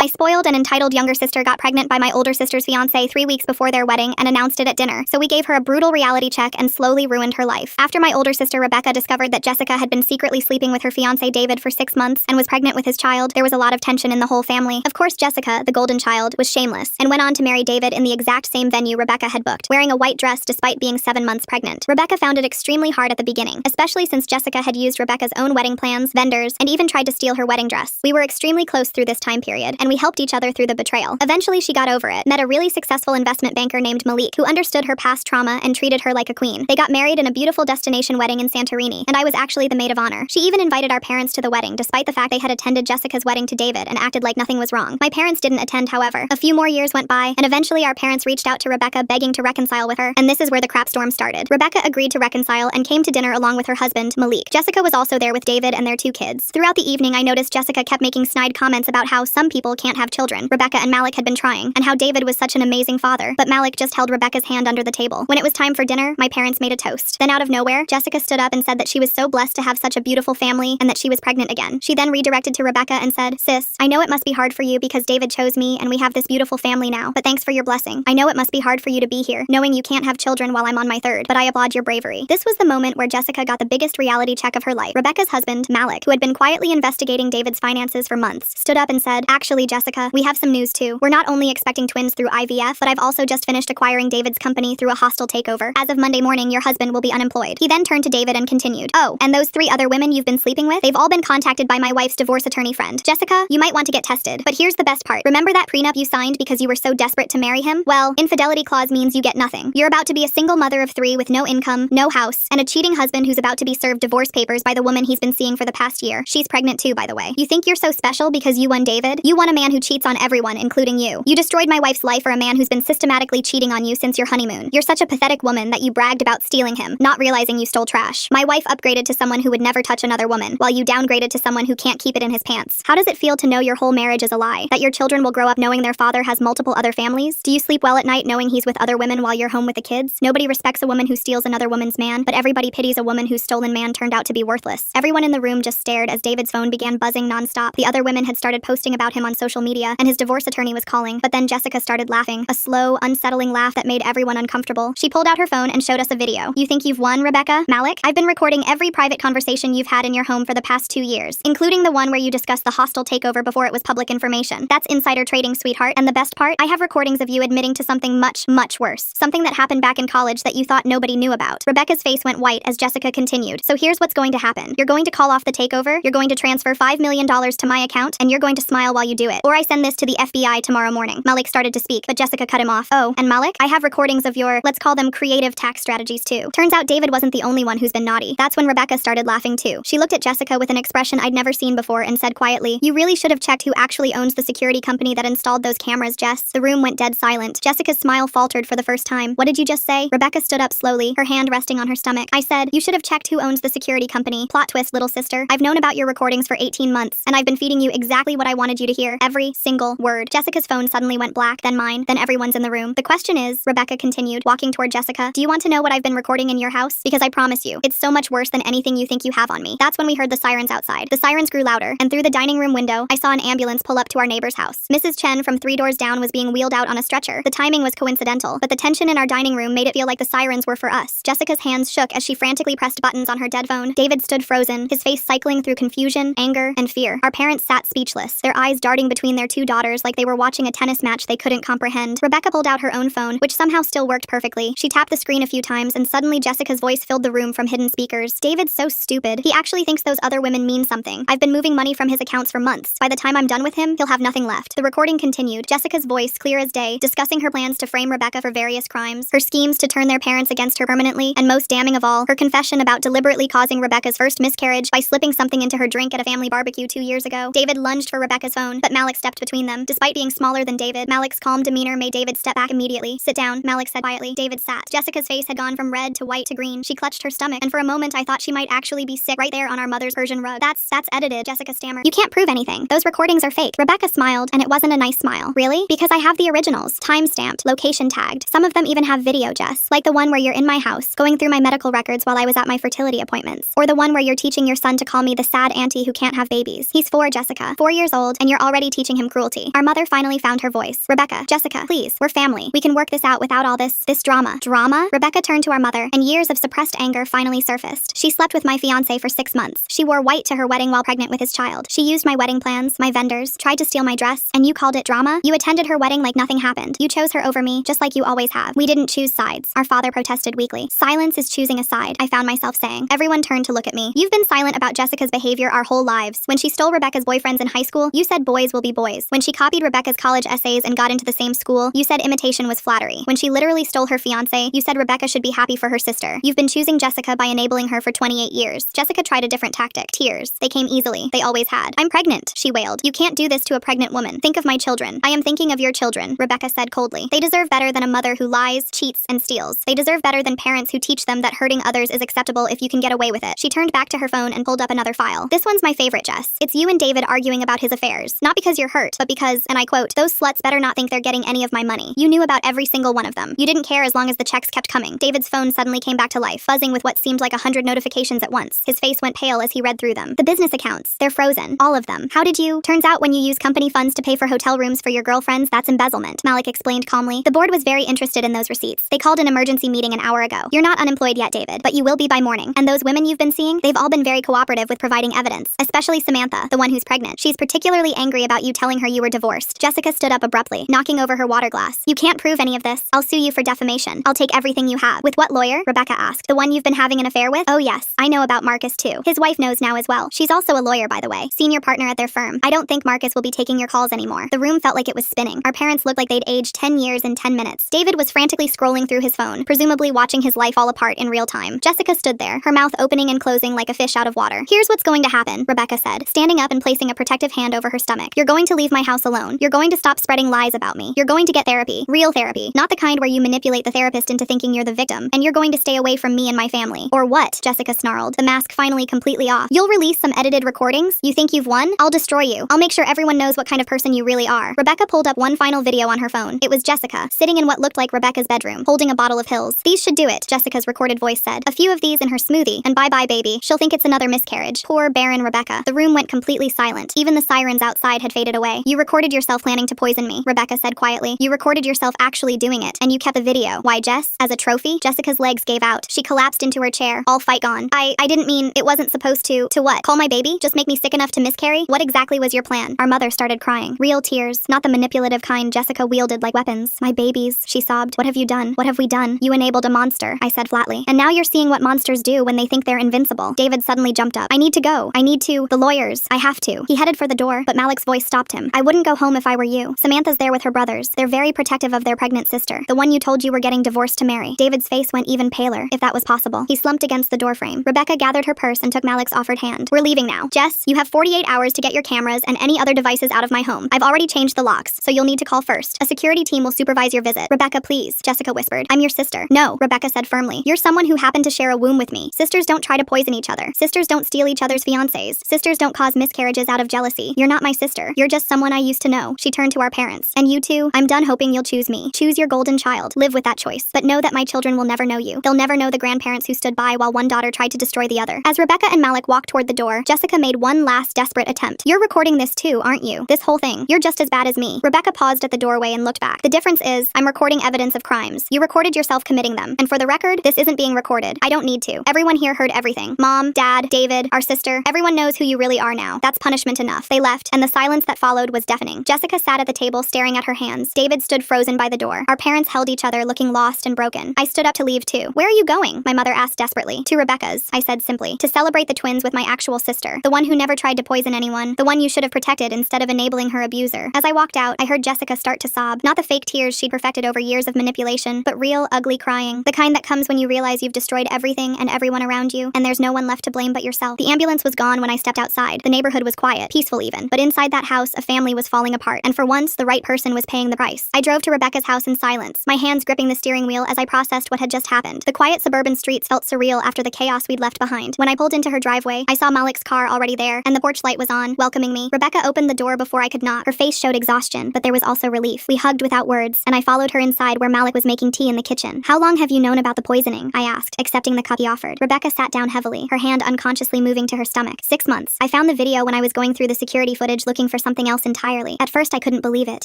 My spoiled and entitled younger sister got pregnant by my older sister's fiancé 3 weeks before their wedding and announced it at dinner, so we gave her a brutal reality check and slowly ruined her life. After my older sister Rebecca discovered that Jessica had been secretly sleeping with her fiancé David for 6 months and was pregnant with his child, there was a lot of tension in the whole family. Of course, Jessica, the golden child, was shameless and went on to marry David in the exact same venue Rebecca had booked, wearing a white dress despite being 7 months pregnant. Rebecca found it extremely hard at the beginning, especially since Jessica had used Rebecca's own wedding plans, vendors, and even tried to steal her wedding dress. We were extremely close through this time period, and we helped each other through the betrayal. Eventually, she got over it, met a really successful investment banker named Malik, who understood her past trauma and treated her like a queen. They got married in a beautiful destination wedding in Santorini, and I was actually the maid of honor. She even invited our parents to the wedding, despite the fact they had attended Jessica's wedding to David and acted like nothing was wrong. My parents didn't attend, however. A few more years went by, and eventually our parents reached out to Rebecca begging to reconcile with her, and this is where the crap storm started. Rebecca agreed to reconcile and came to dinner along with her husband, Malik. Jessica was also there with David and their 2 kids. Throughout the evening, I noticed Jessica kept making snide comments about how some people can't have children. Rebecca and Malik had been trying, and how David was such an amazing father, but Malik just held Rebecca's hand under the table. When it was time for dinner, my parents made a toast. Then out of nowhere, Jessica stood up and said that she was so blessed to have such a beautiful family and that she was pregnant again. She then redirected to Rebecca and said, "Sis, I know it must be hard for you because David chose me and we have this beautiful family now, but thanks for your blessing. I know it must be hard for you to be here, knowing you can't have children while I'm on my 3rd, but I applaud your bravery." This was the moment where Jessica got the biggest reality check of her life. Rebecca's husband, Malik, who had been quietly investigating David's finances for months, stood up and said, "Actually, Jessica, we have some news too. We're not only expecting twins through IVF, but I've also just finished acquiring David's company through a hostile takeover. As of Monday morning, your husband will be unemployed." He then turned to David and continued, "Oh, and those 3 other women you've been sleeping with? They've all been contacted by my wife's divorce attorney friend. Jessica, you might want to get tested. But here's the best part. Remember that prenup you signed because you were so desperate to marry him? Well, infidelity clause means you get nothing. You're about to be a single mother of 3 with no income, no house, and a cheating husband who's about to be served divorce papers by the woman he's been seeing for the past year. She's pregnant too, by the way. You think you're so special because you won David? You won a man who cheats on everyone, including you. You destroyed my wife's life for a man who's been systematically cheating on you since your honeymoon. You're such a pathetic woman that you bragged about stealing him, not realizing you stole trash. My wife upgraded to someone who would never touch another woman, while you downgraded to someone who can't keep it in his pants. How does it feel to know your whole marriage is a lie? That your children will grow up knowing their father has multiple other families? Do you sleep well at night knowing he's with other women while you're home with the kids? Nobody respects a woman who steals another woman's man, but everybody pities a woman whose stolen man turned out to be worthless." Everyone in the room just stared as David's phone began buzzing nonstop. The other women had started posting about him on social media, and his divorce attorney was calling, but then Jessica started laughing, a slow, unsettling laugh that made everyone uncomfortable. She pulled out her phone and showed us a video. "You think you've won, Rebecca? Malik, I've been recording every private conversation you've had in your home for the past 2 years, including the one where you discussed the hostile takeover before it was public information. That's insider trading, sweetheart. And the best part? I have recordings of you admitting to something much, much worse. Something that happened back in college that you thought nobody knew about." Rebecca's face went white as Jessica continued. "So here's what's going to happen. You're going to call off the takeover, you're going to transfer $5 million to my account, and you're going to smile while you do it. Or I send this to the FBI tomorrow morning." Malik started to speak, but Jessica cut him off. "Oh, and Malik, I have recordings of your, let's call them creative tax strategies too." Turns out David wasn't the only one who's been naughty. That's when Rebecca started laughing too. She looked at Jessica with an expression I'd never seen before and said quietly, "You really should have checked who actually owns the security company that installed those cameras, Jess." The room went dead silent. Jessica's smile faltered for the first time. "What did you just say?" Rebecca stood up slowly, her hand resting on her stomach. "I said, you should have checked who owns the security company. Plot twist, little sister. I've known about your recordings for 18 months, and I've been feeding you exactly what I wanted you to hear. Every single word." Jessica's phone suddenly went black, then mine, then everyone's in the room. "The question is," Rebecca continued, walking toward Jessica, "do you want to know what I've been recording in your house? Because I promise you, it's so much worse than anything you think you have on me." That's when we heard the sirens outside. The sirens grew louder, and through the dining room window, I saw an ambulance pull up to our neighbor's house. Mrs. Chen from 3 doors down was being wheeled out on a stretcher. The timing was coincidental, but the tension in our dining room made it feel like the sirens were for us. Jessica's hands shook as she frantically pressed buttons on her dead phone. David stood frozen, his face cycling through confusion, anger, and fear. Our parents sat speechless, their eyes darting between their 2 daughters like they were watching a tennis match they couldn't comprehend. Rebecca pulled out her own phone, which somehow still worked perfectly. She tapped the screen a few times, and suddenly Jessica's voice filled the room from hidden speakers. "David's so stupid. He actually thinks those other women mean something. I've been moving money from his accounts for months. By the time I'm done with him, he'll have nothing left." The recording continued, Jessica's voice clear as day, discussing her plans to frame Rebecca for various crimes, her schemes to turn their parents against her permanently, and most damning of all, her confession about deliberately causing Rebecca's first miscarriage by slipping something into her drink at a family barbecue 2 years ago. David lunged for Rebecca's phone, but Malik stepped between them. Despite being smaller than David, Malik's calm demeanor made David step back immediately. "Sit down," Malik said quietly. David sat. Jessica's face had gone from red to white to green. She clutched her stomach, and for a moment I thought she might actually be sick right there on our mother's Persian rug. That's edited," Jessica stammered. "You can't prove anything. Those recordings are fake." Rebecca smiled, and it wasn't a nice smile. "Really? Because I have the originals, time-stamped, location tagged. Some of them even have video, Jess. Like the one where you're in my house, going through my medical records while I was at my fertility appointments. Or the one where you're teaching your son to call me the sad auntie who can't have babies. He's 4, Jessica. 4 years old, and you're already teaching him cruelty. Our mother finally found her voice. Rebecca, Jessica, please, we're family. We can work this out without all this drama. Drama? Rebecca turned to our mother, and years of suppressed anger finally surfaced. She slept with my fiancé for 6 months. She wore white to her wedding while pregnant with his child. She used my wedding plans, my vendors, tried to steal my dress, and you called it drama? You attended her wedding like nothing happened. You chose her over me, just like you always have. We didn't choose sides. Our father protested weakly. Silence is choosing a side, I found myself saying. Everyone turned to look at me. You've been silent about Jessica's behavior our whole lives. When she stole Rebecca's boyfriends in high school, you said boys will be boys. When she copied Rebecca's college essays and got into the same school, you said imitation was flattery. When she literally stole her fiancé, you said Rebecca should be happy for her sister. You've been choosing Jessica by enabling her for 28 years. Jessica tried a different tactic. Tears. They came easily. They always had. I'm pregnant, she wailed. You can't do this to a pregnant woman. Think of my children. I am thinking of your children, Rebecca said coldly. They deserve better than a mother who lies, cheats, and steals. They deserve better than parents who teach them that hurting others is acceptable if you can get away with it. She turned back to her phone and pulled up another file. This one's my favorite, Jess. It's you and David arguing about his affairs. Not because you're hurt, but because, and I quote, those sluts better not think they're getting any of my money. You knew about every single one of them. You didn't care as long as the checks kept coming. David's phone suddenly came back to life, buzzing with what seemed like 100 notifications at once. His face went pale as he read through them. The business accounts. They're frozen. All of them. How did you? Turns out when you use company funds to pay for hotel rooms for your girlfriends, that's embezzlement, Malik explained calmly. The board was very interested in those receipts. They called an emergency meeting an hour ago. You're not unemployed yet, David, but you will be by morning. And those women you've been seeing, they've all been very cooperative with providing evidence, especially Samantha, the one who's pregnant. She's particularly angry about you telling her you were divorced. Jessica stood up abruptly, knocking over her water glass. You can't prove any of this. I'll sue you for defamation. I'll take everything you have. With what lawyer? Rebecca asked. The one you've been having an affair with? Oh yes, I know about Marcus too. His wife knows now as well. She's also a lawyer, by the way. Senior partner at their firm. I don't think Marcus will be taking your calls anymore. The room felt like it was spinning. Our parents looked like they'd aged 10 years in 10 minutes. David was frantically scrolling through his phone, presumably watching his life fall apart in real time. Jessica stood there, her mouth opening and closing like a fish out of water. Here's what's going to happen, Rebecca said, standing up and placing a protective hand over her stomach. You're going to leave my house alone. You're going to stop spreading lies about me. You're going to get therapy. Real therapy. Not the kind where you manipulate the therapist into thinking you're the victim. And you're going to stay away from me and my family. Or what? Jessica snarled, the mask finally completely off. You'll release some edited recordings? You think you've won? I'll destroy you. I'll make sure everyone knows what kind of person you really are. Rebecca pulled up one final video on her phone. It was Jessica, sitting in what looked like Rebecca's bedroom, holding a bottle of Hills. These should do it, Jessica's recorded voice said. A few of these in her smoothie, and bye-bye, baby. She'll think it's another miscarriage. Poor, barren Rebecca. The room went completely silent. Even the sirens outside had faded away. You recorded yourself planning to poison me, Rebecca said quietly. You recorded yourself actually doing it, and you kept the video. Why, Jess? As a trophy? Jessica's legs gave out. She collapsed into her chair, all fight gone. I didn't mean, it wasn't supposed to what? Call my baby? Just make me sick enough to miscarry? What exactly was your plan? Our mother started crying. Real tears, not the manipulative kind Jessica wielded like weapons. My babies, she sobbed. What have you done? What have we done? You enabled a monster, I said flatly. And now you're seeing what monsters do when they think they're invincible. David suddenly jumped up. I need to go. I need to. The lawyers. I have to. He headed for the door, but Malik's voice stopped him. I wouldn't go home if I were you. Samantha's there with her brothers. They're very protective of their pregnant sister, the one you told you were getting divorced to marry. David's face went even paler, if that was possible. He slumped against the doorframe. Rebecca gathered her purse and took Malik's offered hand. We're leaving now. Jess, you have 48 hours to get your cameras and any other devices out of my home. I've already changed the locks, so you'll need to call first. A security team will supervise your visit. Rebecca, please, Jessica whispered. I'm your sister. No, Rebecca said firmly. You're someone who happened to share a womb with me. Sisters don't try to poison each other. Sisters don't steal each other's fiancés. Sisters don't cause miscarriages out of jealousy. You're not my sister. You're just someone I used to know. She turned to our parents. And you two, I'm done hoping you'll choose me. Choose your golden child. Live with that choice. But know that my children will never know you. They'll never know the grandparents who stood by while one daughter tried to destroy the other. As Rebecca and Malik walked toward the door, Jessica made one last desperate attempt. You're recording this too, aren't you? This whole thing. You're just as bad as me. Rebecca paused at the doorway and looked back. The difference is, I'm recording evidence of crimes. You recorded yourself committing them. And for the record, this isn't being recorded. I don't need to. Everyone here heard everything. Mom, Dad, David, our sister. Everyone knows who you really are now. That's punishment enough. They left, and the silence that followed was deafening. Jessica sat at the table staring at her hands. David stood frozen by the door. Our parents held each other, looking lost and broken. I stood up to leave too. Where are you going? My mother asked desperately. To Rebecca's, I said simply. To celebrate the twins with my actual sister. The one who never tried to poison anyone. The one you should have protected instead of enabling her abuser. As I walked out, I heard Jessica start to sob. Not the fake tears she'd perfected over years of manipulation, but real, ugly crying. The kind that comes when you realize you've destroyed everything and everyone around you, and there's no one left to blame but yourself. The ambulance was gone when I stepped outside. The neighborhood was quiet, peaceful even. But inside that house, a family was falling apart, and for once, the right person was paying the price. I drove to Rebecca's house in silence, my hands gripping the steering wheel as I processed what had just happened. The quiet suburban streets felt surreal after the chaos we'd left behind. When I pulled into her driveway, I saw Malik's car already there, and the porch light was on, welcoming me. Rebecca opened the door before I could knock. Her face showed exhaustion, but there was also relief. We hugged without words, and I followed her inside where Malik was making tea in the kitchen. How long have you known about the poisoning? I asked, accepting the cup he offered. Rebecca sat down heavily, her hand unconsciously moving to her stomach. 6 months. I found the video when I was going through the security footage looking for for something else entirely. At first, I couldn't believe it.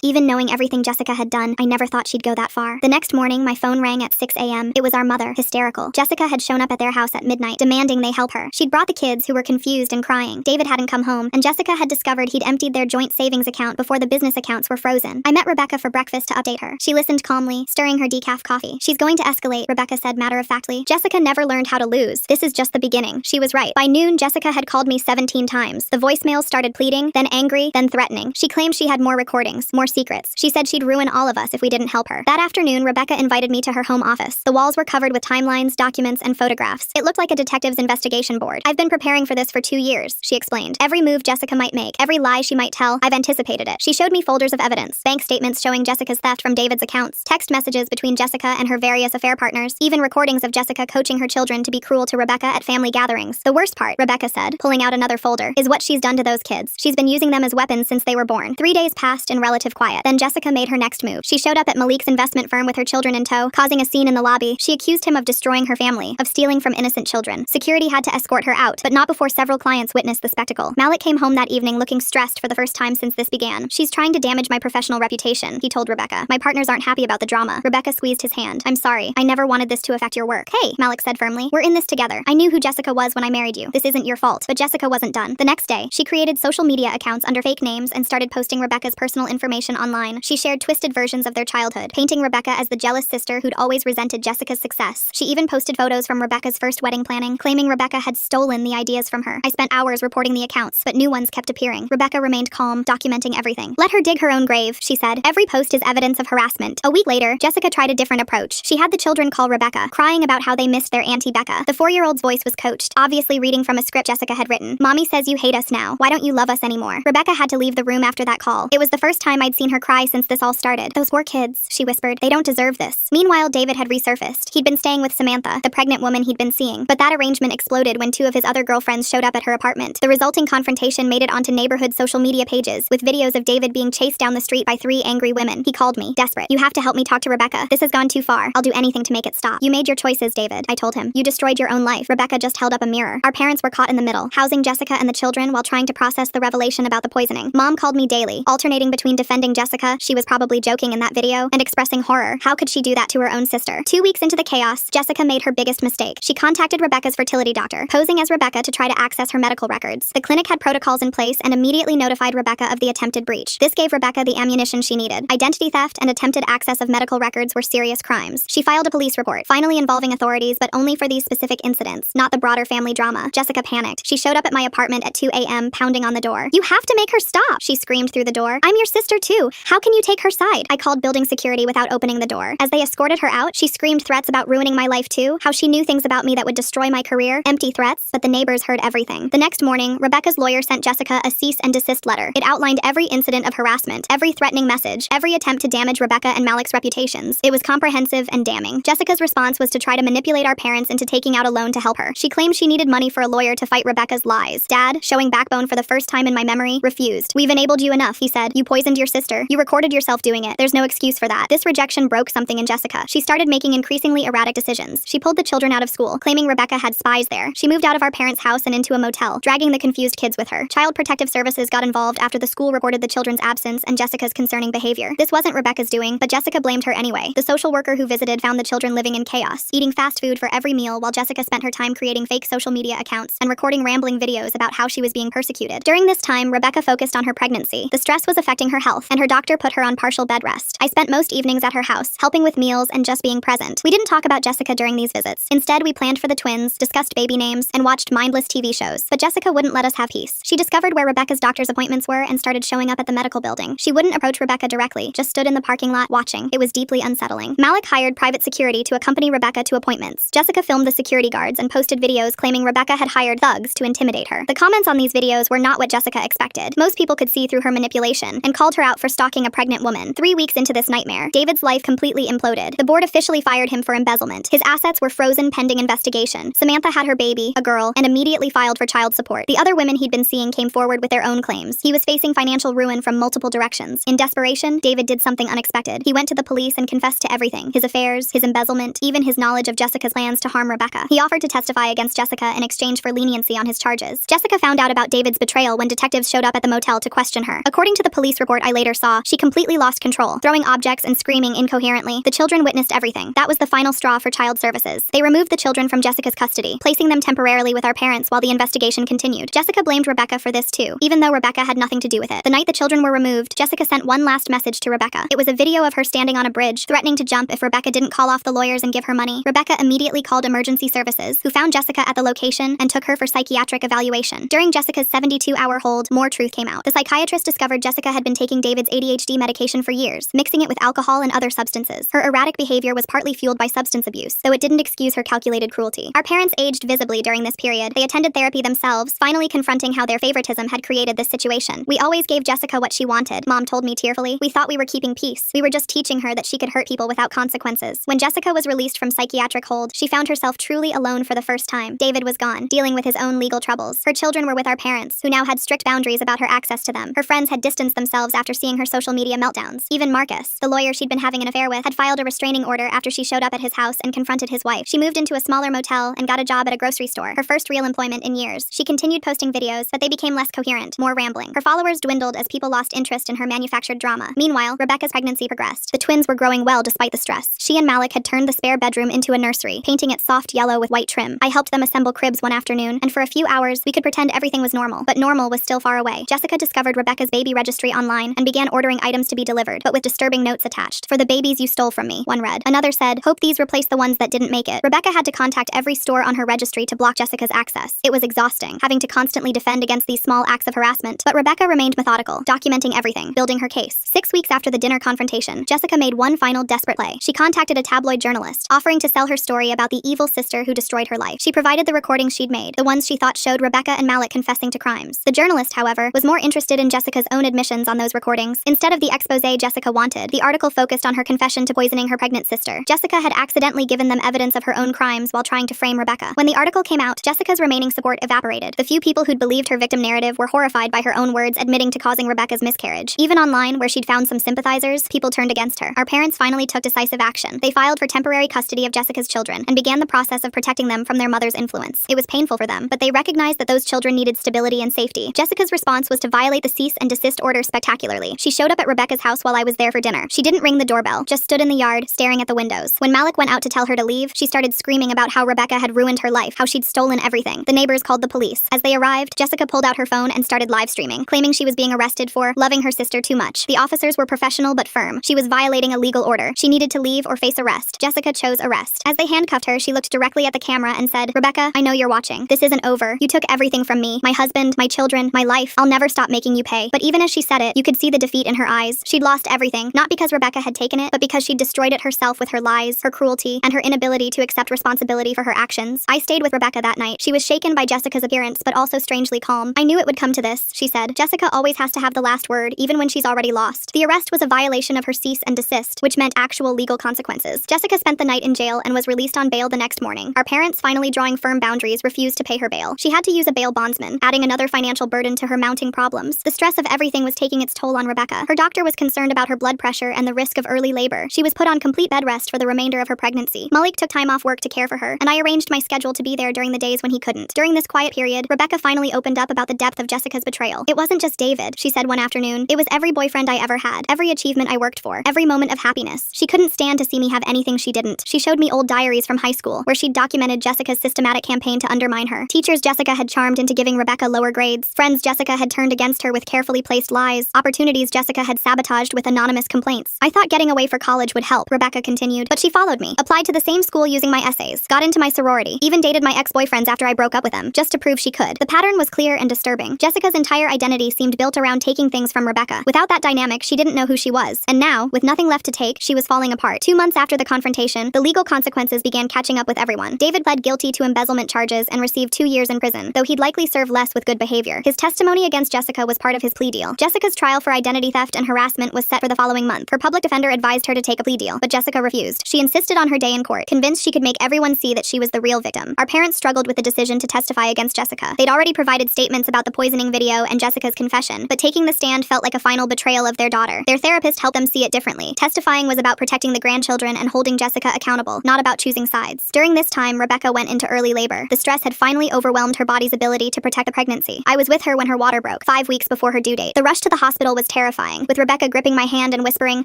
Even knowing everything Jessica had done, I never thought she'd go that far. The next morning, my phone rang at 6 a.m. It was our mother, hysterical. Jessica had shown up at their house at midnight, demanding they help her. She'd brought the kids, who were confused and crying. David hadn't come home, and Jessica had discovered he'd emptied their joint savings account before the business accounts were frozen. I met Rebecca for breakfast to update her. She listened calmly, stirring her decaf coffee. She's going to escalate, Rebecca said matter-of-factly. Jessica never learned how to lose. This is just the beginning. She was right. By noon, Jessica had called me 17 times. The voicemails started pleading, then angry, then threatening. She claimed she had more recordings, more secrets. She said she'd ruin all of us if we didn't help her. That afternoon, Rebecca invited me to her home office. The walls were covered with timelines, documents, and photographs. It looked like a detective's investigation board. I've been preparing for this for 2 years, she explained. Every move Jessica might make, every lie she might tell, I've anticipated it. She showed me folders of evidence, bank statements showing Jessica's theft from David's accounts, text messages between Jessica and her various affair partners, even recordings of Jessica coaching her children to be cruel to Rebecca at family gatherings. The worst part, Rebecca said, pulling out another folder, is what she's done to those kids. She's been using them as weapons since they were born. 3 days passed in relative quiet. Then Jessica made her next move. She showed up at Malik's investment firm with her children in tow, causing a scene in the lobby. She accused him of destroying her family, of stealing from innocent children. Security had to escort her out, but not before several clients witnessed the spectacle. Malik came home that evening looking stressed for the first time since this began. She's trying to damage my professional reputation, he told Rebecca. My partners aren't happy about the drama. Rebecca squeezed his hand. I'm sorry. I never wanted this to affect your work. Hey, Malik said firmly. We're in this together. I knew who Jessica was when I married you. This isn't your fault. But Jessica wasn't done. The next day, she created social media accounts under fake names and started posting Rebecca's personal information online. She shared twisted versions of their childhood, painting Rebecca as the jealous sister who'd always resented Jessica's success. She even posted photos from Rebecca's first wedding planning, claiming Rebecca had stolen the ideas from her. I spent hours reporting the accounts, but new ones kept appearing. Rebecca remained calm, documenting everything. Let her dig her own grave, she said. Every post is evidence of harassment. A week later, Jessica tried a different approach. She had the children call Rebecca, crying about how they missed their Auntie Becca. The 4-year-old's voice was coached, obviously reading from a script Jessica had written. Mommy says you hate us now. Why don't you love us anymore? Rebecca had to leave the room after that call. It was the first time I'd seen her cry since this all started. Those poor kids, she whispered. They don't deserve this. Meanwhile, David had resurfaced. He'd been staying with Samantha, the pregnant woman he'd been seeing, but that arrangement exploded when 2 of his other girlfriends showed up at her apartment. The resulting confrontation made it onto neighborhood social media pages, with videos of David being chased down the street by 3 angry women. He called me, desperate. You have to help me talk to Rebecca. This has gone too far. I'll do anything to make it stop. You made your choices, David, I told him. You destroyed your own life. Rebecca just held up a mirror. Our parents were caught in the middle, housing Jessica and the children while trying to process the revelation about the poisoning. Mom called me daily, alternating between defending Jessica, she was probably joking in that video, and expressing horror. How could she do that to her own sister? 2 weeks into the chaos, Jessica made her biggest mistake. She contacted Rebecca's fertility doctor, posing as Rebecca to try to access her medical records. The clinic had protocols in place and immediately notified Rebecca of the attempted breach. This gave Rebecca the ammunition she needed. Identity theft and attempted access of medical records were serious crimes. She filed a police report, finally involving authorities, but only for these specific incidents, not the broader family drama. Jessica panicked. She showed up at my apartment at 2 a.m., pounding on the door. You have to make her stop, she screamed through the door. I'm your sister too. How can you take her side? I called building security without opening the door. As they escorted her out, she screamed threats about ruining my life too, how she knew things about me that would destroy my career. Empty threats, but the neighbors heard everything. The next morning, Rebecca's lawyer sent Jessica a cease and desist letter. It outlined every incident of harassment, every threatening message, every attempt to damage Rebecca and Malik's reputations. It was comprehensive and damning. Jessica's response was to try to manipulate our parents into taking out a loan to help her. She claimed she needed money for a lawyer to fight Rebecca's lies. Dad, showing backbone for the first time in my memory, refused. We've enabled you enough, he said. You poisoned your sister. You recorded yourself doing it. There's no excuse for that. This rejection broke something in Jessica. She started making increasingly erratic decisions. She pulled the children out of school, claiming Rebecca had spies there. She moved out of our parents' house and into a motel, dragging the confused kids with her. Child Protective Services got involved after the school reported the children's absence and Jessica's concerning behavior. This wasn't Rebecca's doing, but Jessica blamed her anyway. The social worker who visited found the children living in chaos, eating fast food for every meal while Jessica spent her time creating fake social media accounts and recording rambling videos about how she was being persecuted. During this time, Rebecca focused on her pregnancy. The stress was affecting her health, and her doctor put her on partial bed rest. I spent most evenings at her house, helping with meals and just being present. We didn't talk about Jessica during these visits. Instead, we planned for the twins, discussed baby names, and watched mindless TV shows. But Jessica wouldn't let us have peace. She discovered where Rebecca's doctor's appointments were and started showing up at the medical building. She wouldn't approach Rebecca directly, just stood in the parking lot watching. It was deeply unsettling. Malik hired private security to accompany Rebecca to appointments. Jessica filmed the security guards and posted videos claiming Rebecca had hired thugs to intimidate her. The comments on these videos were not what Jessica expected. Most people could see through her manipulation and called her out for stalking a pregnant woman. 3 weeks into this nightmare, David's life completely imploded. The board officially fired him for embezzlement. His assets were frozen pending investigation. Samantha had her baby, a girl, and immediately filed for child support. The other women he'd been seeing came forward with their own claims. He was facing financial ruin from multiple directions. In desperation, David did something unexpected. He went to the police and confessed to everything. His affairs, his embezzlement, even his knowledge of Jessica's plans to harm Rebecca. He offered to testify against Jessica in exchange for leniency on his charges. Jessica found out about David's betrayal when detectives showed up at the motel motel to question her. According to the police report I later saw, she completely lost control, throwing objects and screaming incoherently. The children witnessed everything. That was the final straw for child services. They removed the children from Jessica's custody, placing them temporarily with our parents while the investigation continued. Jessica blamed Rebecca for this too, even though Rebecca had nothing to do with it. The night the children were removed, Jessica sent one last message to Rebecca. It was a video of her standing on a bridge, threatening to jump if Rebecca didn't call off the lawyers and give her money. Rebecca immediately called emergency services, who found Jessica at the location and took her for psychiatric evaluation. During Jessica's 72-hour hold, more truth came out. The psychiatrist discovered Jessica had been taking David's ADHD medication for years, mixing it with alcohol and other substances. Her erratic behavior was partly fueled by substance abuse, though it didn't excuse her calculated cruelty. Our parents aged visibly during this period. They attended therapy themselves, finally confronting how their favoritism had created this situation. "We always gave Jessica what she wanted," Mom told me tearfully. "We thought we were keeping peace. We were just teaching her that she could hurt people without consequences." When Jessica was released from psychiatric hold, she found herself truly alone for the first time. David was gone, dealing with his own legal troubles. Her children were with our parents, who now had strict boundaries about her access to them. Her friends had distanced themselves after seeing her social media meltdowns. Even Marcus, the lawyer she'd been having an affair with, had filed a restraining order after she showed up at his house and confronted his wife. She moved into a smaller motel and got a job at a grocery store, her first real employment in years. She continued posting videos, but they became less coherent, more rambling. Her followers dwindled as people lost interest in her manufactured drama. Meanwhile, Rebecca's pregnancy progressed. The twins were growing well despite the stress. She and Malik had turned the spare bedroom into a nursery, painting it soft yellow with white trim. I helped them assemble cribs one afternoon, and for a few hours, we could pretend everything was normal. But normal was still far away. Jessica discovered Rebecca's baby registry online and began ordering items to be delivered, but with disturbing notes attached. "For the babies you stole from me," one read. Another said, "Hope these replace the ones that didn't make it." Rebecca had to contact every store on her registry to block Jessica's access. It was exhausting, having to constantly defend against these small acts of harassment. But Rebecca remained methodical, documenting everything, building her case. 6 weeks after the dinner confrontation, Jessica made one final desperate play. She contacted a tabloid journalist, offering to sell her story about the evil sister who destroyed her life. She provided the recordings she'd made, the ones she thought showed Rebecca and Malik confessing to crimes. The journalist, however, was more interested in Jessica's own admissions on those recordings. Instead of the expose Jessica wanted, the article focused on her confession to poisoning her pregnant sister. Jessica had accidentally given them evidence of her own crimes while trying to frame Rebecca. When the article came out, Jessica's remaining support evaporated. The few people who'd believed her victim narrative were horrified by her own words admitting to causing Rebecca's miscarriage. Even online, where she'd found some sympathizers, people turned against her. Our parents finally took decisive action. They filed for temporary custody of Jessica's children and began the process of protecting them from their mother's influence. It was painful for them, but they recognized that those children needed stability and safety. Jessica's response was to violate the cease and desist order spectacularly. She showed up at Rebecca's house while I was there for dinner. She didn't ring the doorbell, just stood in the yard, staring at the windows. When Malik went out to tell her to leave, she started screaming about how Rebecca had ruined her life, how she'd stolen everything. The neighbors called the police. As they arrived, Jessica pulled out her phone and started live streaming, claiming she was being arrested for loving her sister too much. The officers were professional but firm. She was violating a legal order. She needed to leave or face arrest. Jessica chose arrest. As they handcuffed her, she looked directly at the camera and said, "Rebecca, I know you're watching. This isn't over. You took everything from me, my husband, my children, my life. I'll never stop making you pay." But even as she said it, you could see the defeat in her eyes. She'd lost everything, not because Rebecca had taken it, but because she'd destroyed it herself with her lies, her cruelty, and her inability to accept responsibility for her actions. I stayed with Rebecca that night. She was shaken by Jessica's appearance, but also strangely calm. "I knew it would come to this," she said. "Jessica always has to have the last word, even when she's already lost." The arrest was a violation of her cease and desist, which meant actual legal consequences. Jessica spent the night in jail and was released on bail the next morning. Our parents, finally drawing firm boundaries, refused to pay her bail. She had to use a bail bondsman, adding another financial burden to her mounting problems. The stress of everything was taking its toll on Rebecca. Her doctor was concerned about her blood pressure and the risk of early labor. She was put on complete bed rest for the remainder of her pregnancy. Malik took time off work to care for her, and I arranged my schedule to be there during the days when he couldn't. During this quiet period, Rebecca finally opened up about the depth of Jessica's betrayal. "It wasn't just David," she said one afternoon. "It was every boyfriend I ever had, every achievement I worked for, every moment of happiness. She couldn't stand to see me have anything she didn't." She showed me old diaries from high school, where she'd documented Jessica's systematic campaign to undermine her. Teachers Jessica had charmed into giving Rebecca lower grades. Friends Jessica had turned against her with carefully placed lies. Opportunities Jessica had sabotaged with anonymous complaints. "I thought getting away for college would help," Rebecca continued, "but she followed me, applied to the same school using my essays, got into my sorority, even dated my ex-boyfriends after I broke up with them, just to prove she could." The pattern was clear and disturbing. Jessica's entire identity seemed built around taking things from Rebecca. Without that dynamic, she didn't know who she was. And now, with nothing left to take, she was falling apart. 2 months after the confrontation, the legal consequences began catching up with everyone. David pled guilty to embezzlement charges and received 2 years in prison, though he'd likely serve less with good behavior. His testimony against Jessica was part of his plea deal. Jessica's trial for identity theft and harassment was set for the following month. Her public defender advised her to take a plea deal, but Jessica refused. She insisted on her day in court, convinced she could make everyone see that she was the real victim. Our parents struggled with the decision to testify against Jessica. They'd already provided statements about the poisoning video and Jessica's confession, but taking the stand felt like a final betrayal of their daughter. Their therapist helped them see it differently. Testifying was about protecting the grandchildren and holding Jessica accountable, not about choosing sides. During this time, Rebecca went into early labor. The stress had finally overwhelmed her body's ability to protect the pregnancy. I was with her when her water broke, 5 weeks before her due date. The rush to the hospital was terrifying, with Rebecca gripping my hand and whispering,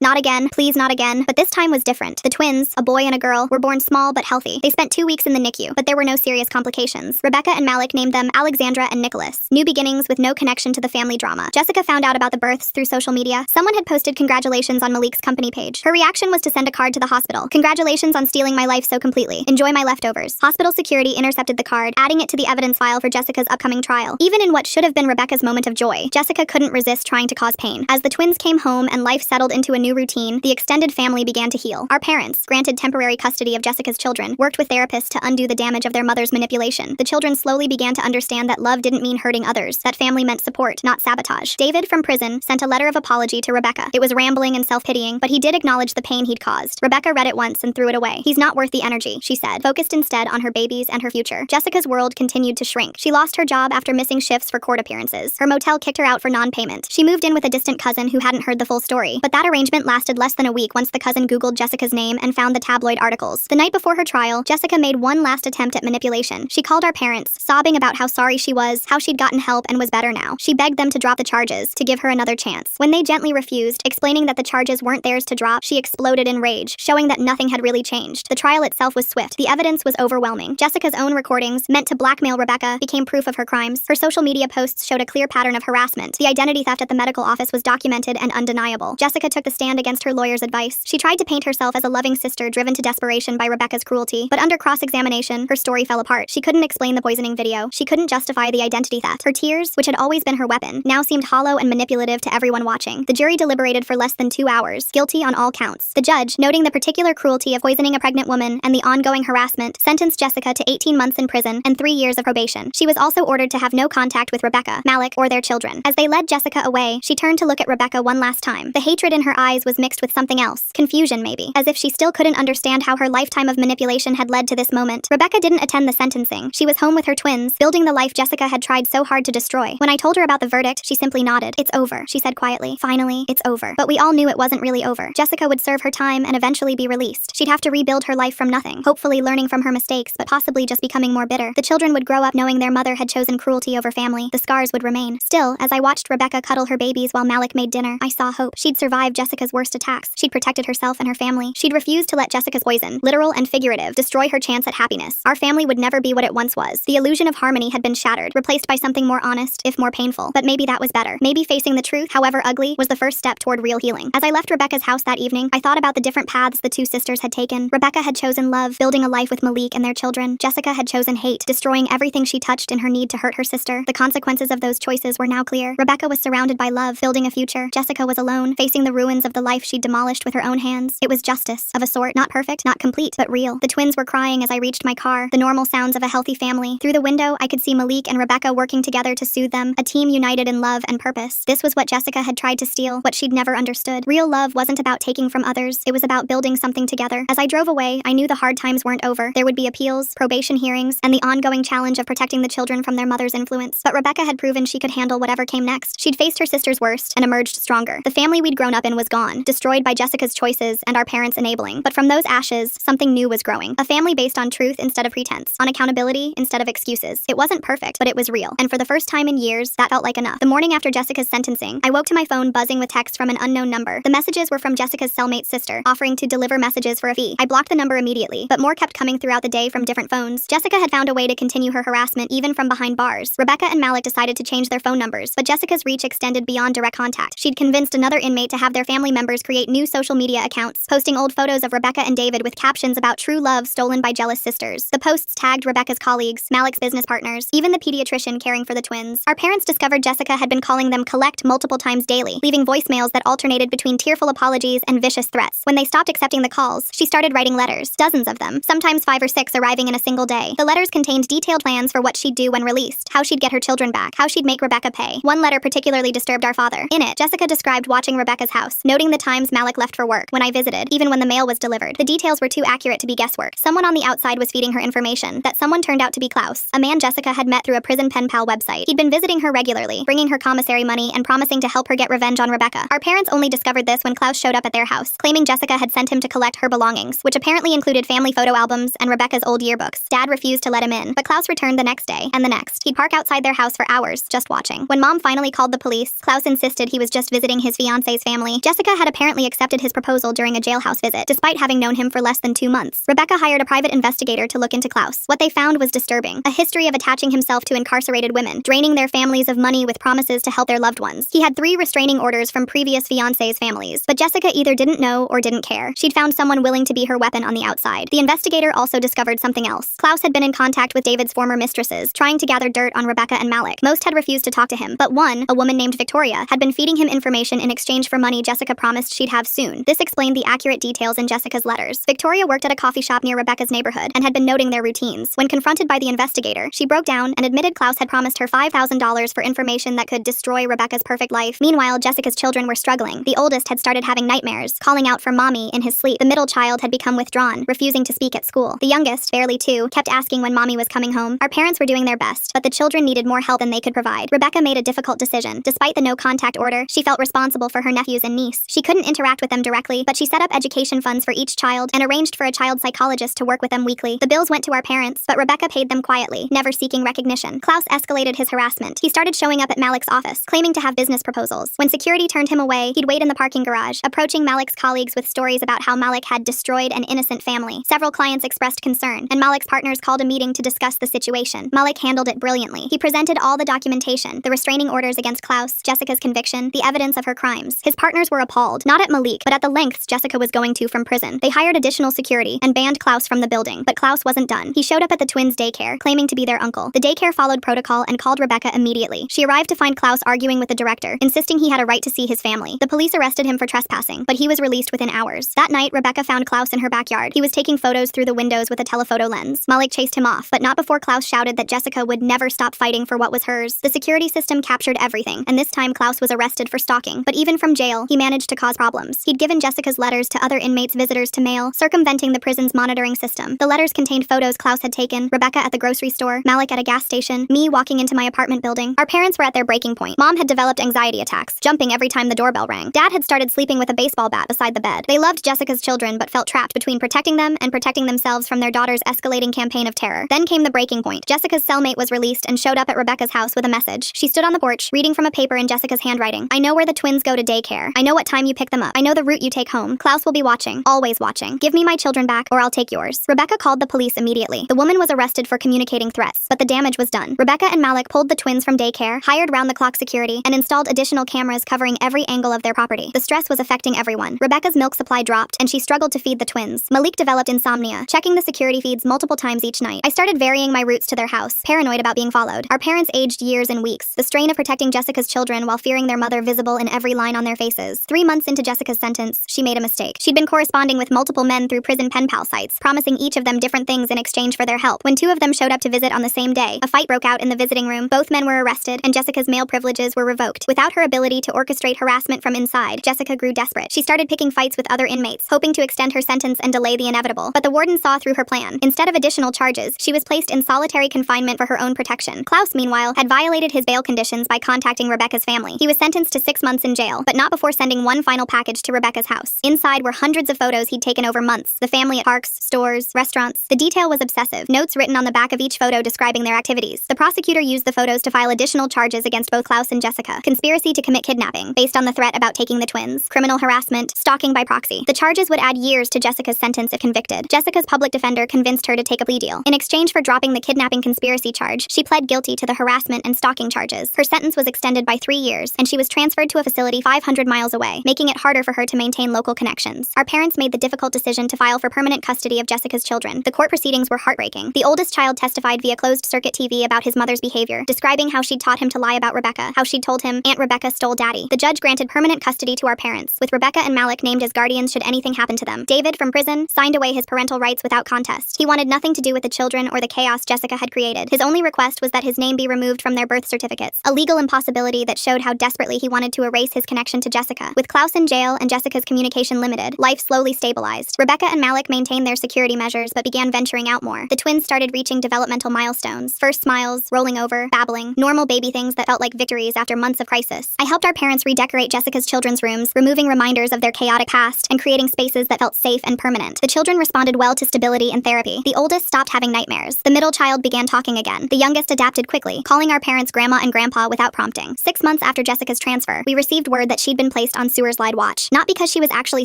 "Not again, please not again." But this time was different. The twins, a boy and a girl, were born small but healthy. They spent 2 weeks in the NICU, but there were no serious complications. Rebecca and Malik named them Alexandra and Nicholas. New beginnings with no connection to the family drama. Jessica found out about the births through social media. Someone had posted congratulations on Malik's company page. Her reaction was to send a card to the hospital. "Congratulations on stealing my life so completely. Enjoy my leftovers." Hospital security intercepted the card, adding it to the evidence file for Jessica's upcoming trial. Even in what should have been Rebecca's moment of joy, Jessica couldn't resist trying to cause pain. As the twins came home and life settled into a new routine, the extended family began to heal. Our parents, granted temporary custody of Jessica's children, worked with therapists to undo the damage of their mother's manipulation. The children slowly began to understand that love didn't mean hurting others, that family meant support, not sabotage. David, from prison, sent a letter of apology to Rebecca. It was rambling and self-pitying, but he did acknowledge the pain he'd caused. Rebecca read it once and threw it away. "He's not worth the energy," she said, focused instead on her babies and her future. Jessica's world continued to shrink. She lost her job after missing shifts for court appearances. Her motel kicked her out for non-payment. She moved in with a distant cousin who hadn't heard the full story, but that arrangement lasted less than a week once the cousin Googled Jessica's name and found the tabloid articles. The night before her trial, Jessica made one last attempt at manipulation. She called our parents, sobbing about how sorry she was, how she'd gotten help and was better now. She begged them to drop the charges, to give her another chance. When they gently refused, explaining that the charges weren't theirs to drop, she exploded in rage, showing that nothing had really changed. The trial itself was swift. The evidence was overwhelming. Jessica's own recordings, meant to blackmail Rebecca, became proof of her crimes. Her social media posts showed a clear pattern of harassment. The identity theft at the medical office was documented and undeniable. Jessica took the stand against her lawyer's advice. She tried to paint herself as a loving sister driven to desperation by Rebecca's cruelty, but under cross-examination, her story fell apart. She couldn't explain the poisoning video. She couldn't justify the identity theft. Her tears, which had always been her weapon, now seemed hollow and manipulative to everyone watching. The jury deliberated for less than 2 hours, guilty on all counts. The judge, noting the particular cruelty of poisoning a pregnant woman and the ongoing harassment, sentenced Jessica to 18 months in prison and 3 years of probation. She was also ordered to have no contact with Rebecca, Malik, or their children. As they led Jessica away, she turned to look at Rebecca one last time. The hatred in her eyes was mixed with something else. Confusion, maybe. As if she still couldn't understand how her lifetime of manipulation had led to this moment. Rebecca didn't attend the sentencing. She was home with her twins, building the life Jessica had tried so hard to destroy. When I told her about the verdict, she simply nodded. "It's over," she said quietly. "Finally, it's over." But we all knew it wasn't really over. Jessica would serve her time and eventually be released. She'd have to rebuild her life from nothing, hopefully learning from her mistakes, but possibly just becoming more bitter. The children would grow up knowing their mother had chosen cruelty over family. The scars would remain. Still, as I watched Rebecca cuddle her babies while Malik made dinner, I saw hope. She'd survived Jessica's worst attacks. She'd protected herself and her family. She'd refused to let Jessica's poison, literal and figurative, destroy her chance at happiness. Our family would never be what it once was. The illusion of harmony had been shattered, replaced by something more honest, if more painful. But maybe that was better. Maybe facing the truth, however ugly, was the first step toward real healing. As I left Rebecca's house that evening, I thought about the different paths the two sisters had taken. Rebecca had chosen love, building a life with Malik and their children. Jessica had chosen hate, destroying everything she touched in her need to hurt her sister. The consequences of those choices were now clear. Rebecca was surrounded by love, building a future. Jessica was alone, facing the ruins of the life she'd demolished with her own hands. It was justice, of a sort, not perfect, not complete, but real. The twins were crying as I reached my car, the normal sounds of a healthy family. Through the window, I could see Malik and Rebecca working together to soothe them, a team united in love and purpose. This was what Jessica had tried to steal, what she'd never understood. Real love wasn't about taking from others, it was about building something together. As I drove away, I knew the hard times weren't over. There would be appeals, probation hearings, and the ongoing challenge of protecting the children from their mother's influence. But Rebecca had proven she could handle whatever came next. She'd faced her sister's worst and emerged stronger. The family we'd grown up in was gone, destroyed by Jessica's choices and our parents' enabling. But from those ashes, something new was growing. A family based on truth instead of pretense, on accountability instead of excuses. It wasn't perfect, but it was real. And for the first time in years, that felt like enough. The morning after Jessica's sentencing, I woke to my phone buzzing with texts from an unknown number. The messages were from Jessica's cellmate sister, offering to deliver messages for a fee. I blocked the number immediately, but more kept coming throughout the day from different phones. Jessica had found a way to continue her harassment even from behind bars. Rebecca and Malik decided to change their phone numbers, but Jessica's reach extended beyond direct contact. She'd convinced another inmate to have their family members create new social media accounts, posting old photos of Rebecca and David with captions about true love stolen by jealous sisters. The posts tagged Rebecca's colleagues, Malik's business partners, even the pediatrician caring for the twins. Our parents discovered Jessica had been calling them collect multiple times daily, leaving voicemails that alternated between tearful apologies and vicious threats. When they stopped accepting the calls, she started writing letters, dozens of them, sometimes 5 or 6 arriving in a single day. The letters contained detailed plans for what she'd do when released, how she'd get her children back, how she'd make Rebecca pay. One letter particularly disturbed our father. In it, Jessica described watching Rebecca's house, noting the times Malik left for work, when I visited, even when the mail was delivered. The details were too accurate to be guesswork. Someone on the outside was feeding her information. That someone turned out to be Klaus, a man Jessica had met through a prison pen pal website. He'd been visiting her regularly, bringing her commissary money and promising to help her get revenge on Rebecca. Our parents only discovered this when Klaus showed up at their house, claiming Jessica had sent him to collect her belongings, which apparently included family photo albums and Rebecca's old yearbooks. Dad refused to let him in, but Klaus returned the next day, and the next. He'd park outside their house for hours, just watching. watching. When Mom finally called the police, Klaus insisted he was just visiting his fiancé's family. Jessica had apparently accepted his proposal during a jailhouse visit, despite having known him for less than 2 months. Rebecca hired a private investigator to look into Klaus. What they found was disturbing. A history of attaching himself to incarcerated women, draining their families of money with promises to help their loved ones. He had 3 restraining orders from previous fiancés' families, but Jessica either didn't know or didn't care. She'd found someone willing to be her weapon on the outside. The investigator also discovered something else. Klaus had been in contact with David's former mistresses, trying to gather dirt on Rebecca and Malik. Most had refused to talk to him, but one, a woman named Victoria, had been feeding him information in exchange for money Jessica promised she'd have soon. This explained the accurate details in Jessica's letters. Victoria worked at a coffee shop near Rebecca's neighborhood and had been noting their routines. When confronted by the investigator, she broke down and admitted Klaus had promised her $5,000 for information that could destroy Rebecca's perfect life. Meanwhile, Jessica's children were struggling. The oldest had started having nightmares, calling out for mommy in his sleep. The middle child had become withdrawn, refusing to speak at school. The youngest, barely 2, kept asking when mommy was coming home. Our parents were doing their best, but the children needed more help than they could provide. Rebecca made a difficult decision. Despite the no-contact order, she felt responsible for her nephews and niece. She couldn't interact with them directly, but she set up education funds for each child and arranged for a child psychologist to work with them weekly. The bills went to our parents, but Rebecca paid them quietly, never seeking recognition. Klaus escalated his harassment. He started showing up at Malik's office, claiming to have business proposals. When security turned him away, he'd wait in the parking garage, approaching Malik's colleagues with stories about how Malik had destroyed an innocent family. Several clients expressed concern, and Malik's partners called a meeting to discuss the situation. Malik handled it brilliantly. He presented all the documentation, the restraining orders against Klaus, Jessica's conviction, the evidence of her crimes. His partners were appalled, not at Malik, but at the lengths Jessica was going to from prison. They hired additional security and banned Klaus from the building, but Klaus wasn't done. He showed up at the twins' daycare, claiming to be their uncle. The daycare followed protocol and called Rebecca immediately. She arrived to find Klaus arguing with the director, insisting he had a right to see his family. The police arrested him for trespassing, but he was released within hours. That night, Rebecca found Klaus in her backyard. He was taking photos through the windows with a telephoto lens. Malik chased him off, but not before Klaus shouted that Jessica would never stop fighting for what was hers. The security system captured everything, and this time Klaus was arrested for stalking. But even from jail, he managed to cause problems. He'd given Jessica's letters to other inmates' visitors to mail, circumventing the prison's monitoring system. The letters contained photos Klaus had taken, Rebecca at the grocery store, Malik at a gas station, me walking into my apartment building. Our parents were at their breaking point. Mom had developed anxiety attacks, jumping every time the doorbell rang. Dad had started sleeping with a baseball bat beside the bed. They loved Jessica's children, but felt trapped between protecting them and protecting themselves from their daughter's escalating campaign of terror. Then came the breaking point. Jessica's cellmate was released and showed up at Rebecca's house with a message. She stood on the porch, reading from a paper in Jessica's handwriting. I know where the twins go to daycare. I know what time you pick them up. I know the route you take home. Klaus will be watching. Always watching. Give me my children back, or I'll take yours. Rebecca called the police immediately. The woman was arrested for communicating threats, but the damage was done. Rebecca and Malik pulled the twins from daycare, hired round-the-clock security, and installed additional cameras covering every angle of their property. The stress was affecting everyone. Rebecca's milk supply dropped, and she struggled to feed the twins. Malik developed insomnia, checking the security feeds multiple times each night. I started varying my routes to their house, paranoid about being followed. Our parents aged years and weeks, the strain of protecting Jessica's children while fearing their mother visible in every line on their faces. 3 months into Jessica's sentence, she made a mistake. She'd been corresponding with multiple men through prison pen pal sites, promising each of them different things in exchange for their help. When 2 of them showed up to visit on the same day, a fight broke out in the visiting room. Both men were arrested, and Jessica's male privileges were revoked. Without her ability to orchestrate harassment from inside, Jessica grew desperate. She started picking fights with other inmates, hoping to extend her sentence and delay the inevitable. But the warden saw through her plan. Instead of additional charges, she was placed in solitary confinement for her own protection. Klaus, meanwhile, had violated his bail conditions by contacting Rebecca's family. He was sentenced to 6 months in jail, but not before sending one final package to Rebecca's house. Inside were hundreds of photos he'd taken over months, the family at parks, stores, restaurants. The detail was obsessive, notes written on the back of each photo describing their activities. The prosecutor used the photos to file additional charges against both Klaus and Jessica: conspiracy to commit kidnapping, based on the threat about taking the twins, criminal harassment, stalking by proxy. The charges would add years to Jessica's sentence if convicted. Jessica's public defender convinced her to take a plea deal. In exchange for dropping the kidnapping conspiracy charge, she pled guilty to the harassment and stalking charges. Her sentence was extended by 3 years, and she was transferred to a facility 500 miles away, making it harder for her to maintain local connections. Our parents made the difficult decision to file for permanent custody of Jessica's children. The court proceedings were heartbreaking. The oldest child testified via closed-circuit TV about his mother's behavior, describing how she'd taught him to lie about Rebecca, how she'd told him Aunt Rebecca stole Daddy. The judge granted permanent custody to our parents, with Rebecca and Malik named as guardians should anything happen to them. David, from prison, signed away his parental rights without contest. He wanted nothing to do with the children or the chaos Jessica had created. His only request was that his name be removed from their birth certificates, a legal impossibility that showed how desperately he wanted to erase his connection to Jessica. With Klaus in jail and Jessica's communication limited, life slowly stabilized. Rebecca and Malik maintained their security measures but began venturing out more. The twins started reaching developmental milestones: first smiles, rolling over, babbling, normal baby things that felt like victories after months of crisis. I helped our parents redecorate Jessica's children's rooms, removing reminders of their chaotic past and creating spaces that felt safe and permanent. The children responded well to stability and therapy. The oldest stopped having nightmares. The middle child began talking again. The youngest adapted quickly, calling our parents grandma and and Grandpa without prompting. 6 months after Jessica's transfer, we received word that she'd been placed on Sewerslide watch. Not because she was actually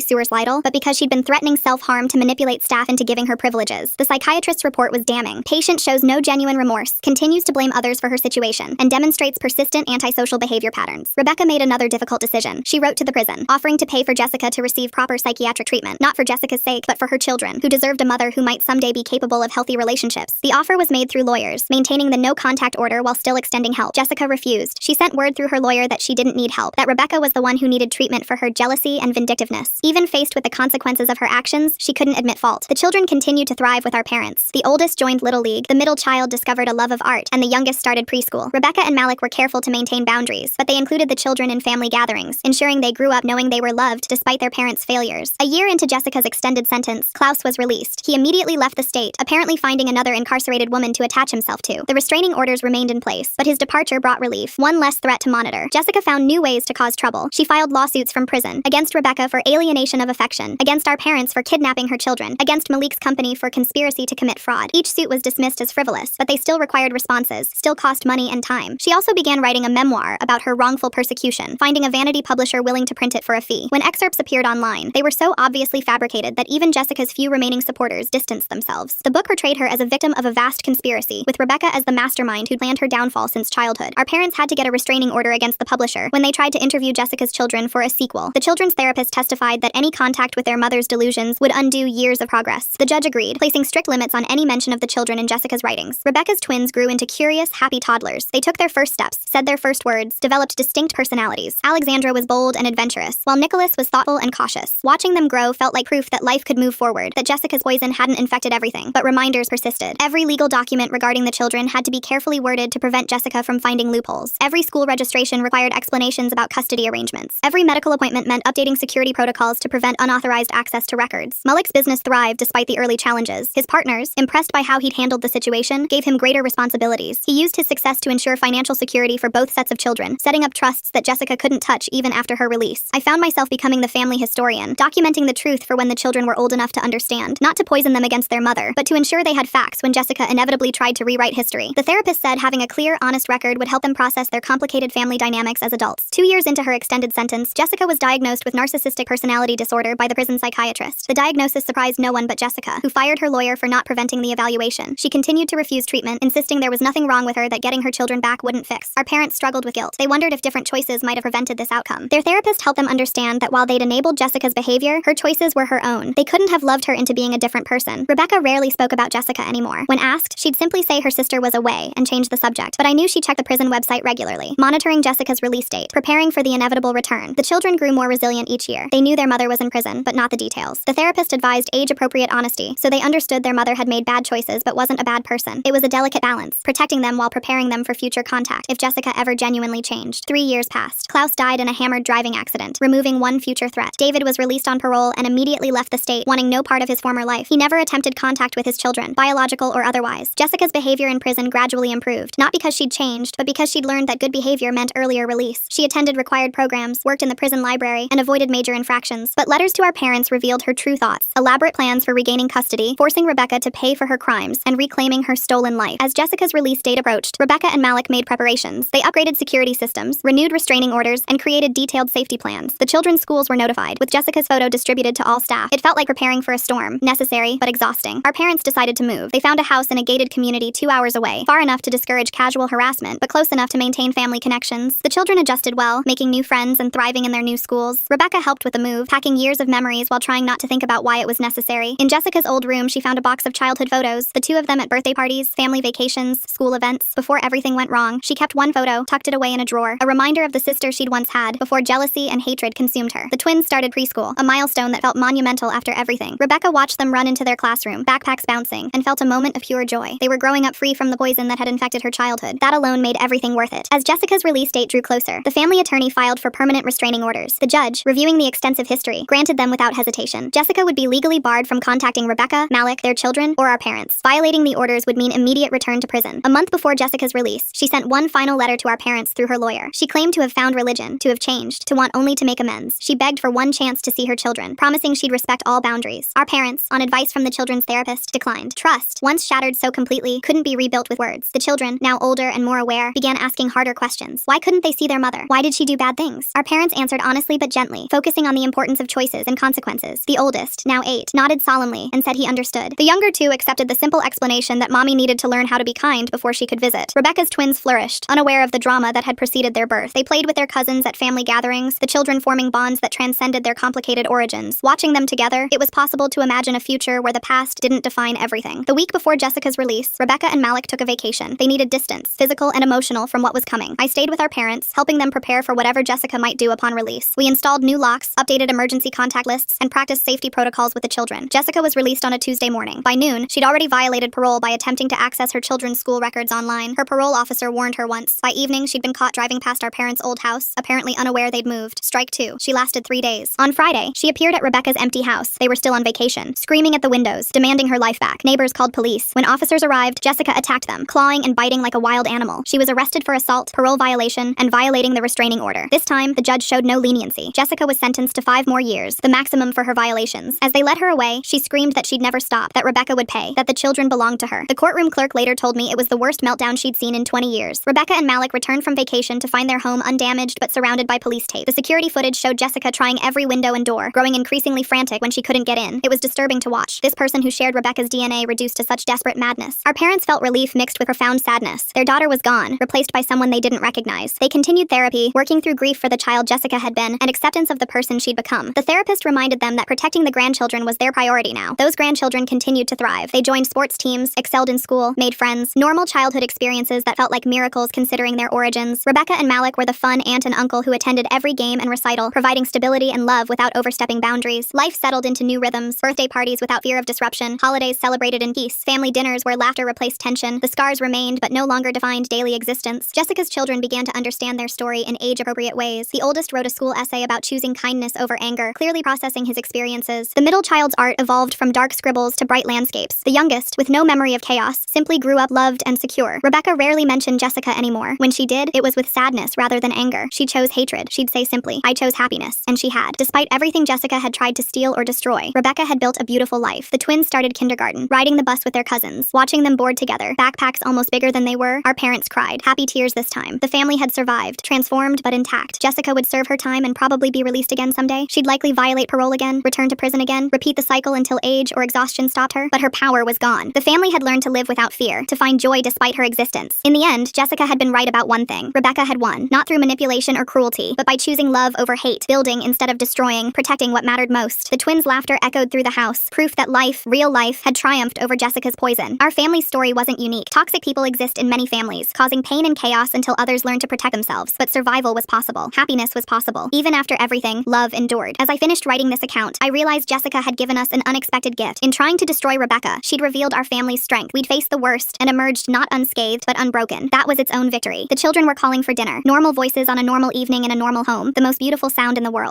Sewerslidal, but because she'd been threatening self-harm to manipulate staff into giving her privileges. The psychiatrist's report was damning. Patient shows no genuine remorse, continues to blame others for her situation, and demonstrates persistent antisocial behavior patterns. Rebecca made another difficult decision. She wrote to the prison, offering to pay for Jessica to receive proper psychiatric treatment, not for Jessica's sake, but for her children, who deserved a mother who might someday be capable of healthy relationships. The offer was made through lawyers, maintaining the no-contact order while still extending help. Jessica refused. She sent word through her lawyer that she didn't need help, that Rebecca was the one who needed treatment for her jealousy and vindictiveness. Even faced with the consequences of her actions, she couldn't admit fault. The children continued to thrive with our parents. The oldest joined Little League, the middle child discovered a love of art, and the youngest started preschool. Rebecca and Malik were careful to maintain boundaries, but they included the children in family gatherings, ensuring they grew up knowing they were loved despite their parents' failures. A year into Jessica's extended sentence, Klaus was released. He immediately left the state, apparently finding another incarcerated woman to attach himself to. The restraining orders remained in place, but his departure brought relief, one less threat to monitor. Jessica found new ways to cause trouble. She filed lawsuits from prison, against Rebecca for alienation of affection, against our parents for kidnapping her children, against Malik's company for conspiracy to commit fraud. Each suit was dismissed as frivolous, but they still required responses, still cost money and time. She also began writing a memoir about her wrongful persecution, finding a vanity publisher willing to print it for a fee. When excerpts appeared online, they were so obviously fabricated that even Jessica's few remaining supporters distanced themselves. The book portrayed her as a victim of a vast conspiracy, with Rebecca as the mastermind who'd planned her downfall since childhood. Our parents had to get a restraining order against the publisher when they tried to interview Jessica's children for a sequel. The children's therapist testified that any contact with their mother's delusions would undo years of progress. The judge agreed, placing strict limits on any mention of the children in Jessica's writings. Rebecca's twins grew into curious, happy toddlers. They took their first steps, said their first words, developed distinct personalities. Alexandra was bold and adventurous, while Nicholas was thoughtful and cautious. Watching them grow felt like proof that life could move forward, that Jessica's poison hadn't infected everything, but reminders persisted. Every legal document regarding the children had to be carefully worded to prevent Jessica from finding loopholes. Every school registration required explanations about custody arrangements. Every medical appointment meant updating security protocols to prevent unauthorized access to records. Malik's business thrived despite the early challenges. His partners, impressed by how he'd handled the situation, gave him greater responsibilities. He used his success to ensure financial security for both sets of children, setting up trusts that Jessica couldn't touch even after her release. I found myself becoming the family historian, documenting the truth for when the children were old enough to understand, not to poison them against their mother, but to ensure they had facts when Jessica inevitably tried to rewrite history. The therapist said having a clear, honest record would help them process their complicated family dynamics as adults. 2 years into her extended sentence, Jessica was diagnosed with narcissistic personality disorder by the prison psychiatrist. The diagnosis surprised no one but Jessica, who fired her lawyer for not preventing the evaluation. She continued to refuse treatment, insisting there was nothing wrong with her that getting her children back wouldn't fix. Our parents struggled with guilt. They wondered if different choices might have prevented this outcome. Their therapist helped them understand that while they'd enabled Jessica's behavior, her choices were her own. They couldn't have loved her into being a different person. Rebecca rarely spoke about Jessica anymore. When asked, she'd simply say her sister was away and change the subject, but I knew she checked the prison website regularly, monitoring Jessica's release date, preparing for the inevitable return. The children grew more resilient each year. They knew their mother was in prison, but not the details. The therapist advised age-appropriate honesty, so they understood their mother had made bad choices but wasn't a bad person. It was a delicate balance, protecting them while preparing them for future contact if Jessica ever genuinely changed. 3 years passed. Klaus died in a hammered driving accident, removing one future threat. David was released on parole and immediately left the state, wanting no part of his former life. He never attempted contact with his children, biological or otherwise. Jessica's behavior in prison gradually improved, not because she'd changed, but because she'd learned that good behavior meant earlier release. She attended required programs, worked in the prison library, and avoided major infractions. But letters to our parents revealed her true thoughts, elaborate plans for regaining custody, forcing Rebecca to pay for her crimes, and reclaiming her stolen life. As Jessica's release date approached, Rebecca and Malik made preparations. They upgraded security systems, renewed restraining orders, and created detailed safety plans. The children's schools were notified, with Jessica's photo distributed to all staff. It felt like preparing for a storm, necessary but exhausting. Our parents decided to move. They found a house in a gated community 2 hours away, far enough to discourage casual harassment, but close enough to maintain family connections. The children adjusted well, making new friends and thriving in their new schools. Rebecca helped with the move, packing years of memories while trying not to think about why it was necessary. In Jessica's old room, she found a box of childhood photos, the two of them at birthday parties, family vacations, school events. Before everything went wrong, she kept one photo, tucked it away in a drawer, a reminder of the sister she'd once had, before jealousy and hatred consumed her. The twins started preschool, a milestone that felt monumental after everything. Rebecca watched them run into their classroom, backpacks bouncing, and felt a moment of pure joy. They were growing up free from the poison that had infected her childhood. That alone made everything worth it. As Jessica's release date drew closer, the family attorney filed for permanent restraining orders. The judge, reviewing the extensive history, granted them without hesitation. Jessica would be legally barred from contacting Rebecca, Malik, their children, or our parents. Violating the orders would mean immediate return to prison. A month before Jessica's release, she sent one final letter to our parents through her lawyer. She claimed to have found religion, to have changed, to want only to make amends. She begged for one chance to see her children, promising she'd respect all boundaries. Our parents, on advice from the children's therapist, declined. Trust, once shattered so completely, couldn't be rebuilt with words. The children, now older and more aware, despair, began asking harder questions. Why couldn't they see their mother? Why did she do bad things? Our parents answered honestly but gently, focusing on the importance of choices and consequences. The oldest, now 8, nodded solemnly and said he understood. The younger two accepted the simple explanation that mommy needed to learn how to be kind before she could visit. Rebecca's twins flourished, unaware of the drama that had preceded their birth. They played with their cousins at family gatherings, the children forming bonds that transcended their complicated origins. Watching them together, it was possible to imagine a future where the past didn't define everything. The week before Jessica's release, Rebecca and Malik took a vacation. They needed distance, physical and emotional, from what was coming. I stayed with our parents, helping them prepare for whatever Jessica might do upon release. We installed new locks, updated emergency contact lists, and practiced safety protocols with the children. Jessica was released on a Tuesday morning. By noon, she'd already violated parole by attempting to access her children's school records online. Her parole officer warned her once. By evening, she'd been caught driving past our parents' old house, apparently unaware they'd moved. Strike 2. She lasted 3 days. On Friday, she appeared at Rebecca's empty house. They were still on vacation, screaming at the windows, demanding her life back. Neighbors called police. When officers arrived, Jessica attacked them, clawing and biting like a wild animal. She was arrested for assault, parole violation, and violating the restraining order. This time, the judge showed no leniency. Jessica was sentenced to 5 more years, the maximum for her violations. As they led her away, she screamed that she'd never stop, that Rebecca would pay, that the children belonged to her. The courtroom clerk later told me it was the worst meltdown she'd seen in 20 years. Rebecca and Malik returned from vacation to find their home undamaged but surrounded by police tape. The security footage showed Jessica trying every window and door, growing increasingly frantic when she couldn't get in. It was disturbing to watch. This person who shared Rebecca's DNA reduced to such desperate madness. Our parents felt relief mixed with profound sadness. Their daughter was gone, replaced by someone they didn't recognize. They continued therapy, working through grief for the child Jessica had been, and acceptance of the person she'd become. The therapist reminded them that protecting the grandchildren was their priority now. Those grandchildren continued to thrive. They joined sports teams, excelled in school, made friends, normal childhood experiences that felt like miracles considering their origins. Rebecca and Malik were the fun aunt and uncle who attended every game and recital, providing stability and love without overstepping boundaries. Life settled into new rhythms, birthday parties without fear of disruption, holidays celebrated in peace, family dinners where laughter replaced tension. The scars remained but no longer defined daily existence. Jessica's children began to understand their story in age-appropriate ways. The oldest wrote a school essay about choosing kindness over anger, clearly processing his experiences. The middle child's art evolved from dark scribbles to bright landscapes. The youngest, with no memory of chaos, simply grew up loved and secure. Rebecca rarely mentioned Jessica anymore. When she did, it was with sadness rather than anger. She chose hatred. She'd say simply, "I chose happiness," and she had. Despite everything Jessica had tried to steal or destroy, Rebecca had built a beautiful life. The twins started kindergarten, riding the bus with their cousins, watching them board together, backpacks almost bigger than they were. Our parents cried, happy tears this time. The family had survived, transformed but intact. Jessica would serve her time and probably be released again someday. She'd likely violate parole again, return to prison again, repeat the cycle until age or exhaustion stopped her, but her power was gone. The family had learned to live without fear, to find joy despite her existence. In the end, Jessica had been right about one thing. Rebecca had won, not through manipulation or cruelty, but by choosing love over hate, building instead of destroying, protecting what mattered most. The twins' laughter echoed through the house, proof that life, real life, had triumphed over Jessica's poison. Our family's story wasn't unique. Toxic people exist in many families, causing pain and chaos until others learn to protect themselves. But survival was possible. Happiness was possible. Even after everything, love endured. As I finished writing this account, I realized Jessica had given us an unexpected gift. In trying to destroy Rebecca, she'd revealed our family's strength. We'd faced the worst and emerged not unscathed, but unbroken. That was its own victory. The children were calling for dinner. Normal voices on a normal evening in a normal home. The most beautiful sound in the world.